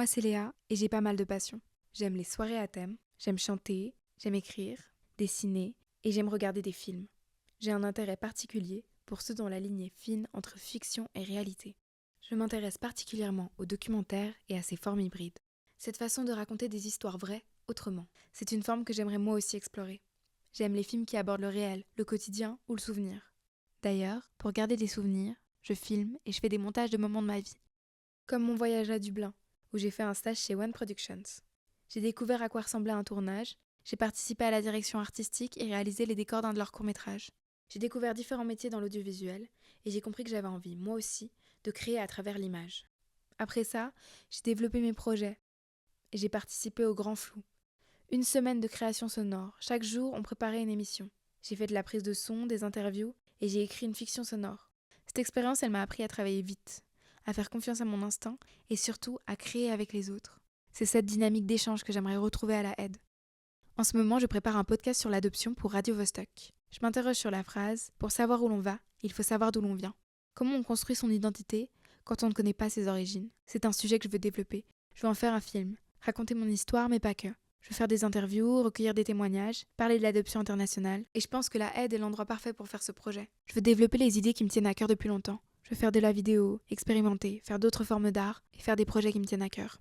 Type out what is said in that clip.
Moi, c'est Léa et j'ai pas mal de passions. J'aime les soirées à thème, j'aime chanter, j'aime écrire, dessiner et j'aime regarder des films. J'ai un intérêt particulier pour ceux dont la ligne est fine entre fiction et réalité. Je m'intéresse particulièrement aux documentaires et à ces formes hybrides. Cette façon de raconter des histoires vraies autrement. C'est une forme que j'aimerais moi aussi explorer. J'aime les films qui abordent le réel, le quotidien ou le souvenir. D'ailleurs, pour garder des souvenirs, je filme et je fais des montages de moments de ma vie. Comme mon voyage à Dublin, où j'ai fait un stage chez One Productions. J'ai découvert à quoi ressemblait un tournage, j'ai participé à la direction artistique et réalisé les décors d'un de leurs courts-métrages. J'ai découvert différents métiers dans l'audiovisuel et j'ai compris que j'avais envie, moi aussi, de créer à travers l'image. Après ça, j'ai développé mes projets et j'ai participé au Grand Flou. Une semaine de création sonore, chaque jour on préparait une émission. J'ai fait de la prise de son, des interviews et j'ai écrit une fiction sonore. Cette expérience, elle m'a appris à travailler vite, à faire confiance à mon instinct et surtout à créer avec les autres. C'est cette dynamique d'échange que j'aimerais retrouver à la aide. En ce moment, je prépare un podcast sur l'adoption pour Radio Vostok. Je m'interroge sur la phrase « Pour savoir où l'on va, il faut savoir d'où l'on vient ». Comment on construit son identité quand on ne connaît pas ses origines? C'est un sujet que je veux développer. Je veux en faire un film, raconter mon histoire mais pas que. Je veux faire des interviews, recueillir des témoignages, parler de l'adoption internationale. Et je pense que la aide est l'endroit parfait pour faire ce projet. Je veux développer les idées qui me tiennent à cœur depuis longtemps. Je veux faire de la vidéo, expérimenter, faire d'autres formes d'art et faire des projets qui me tiennent à cœur.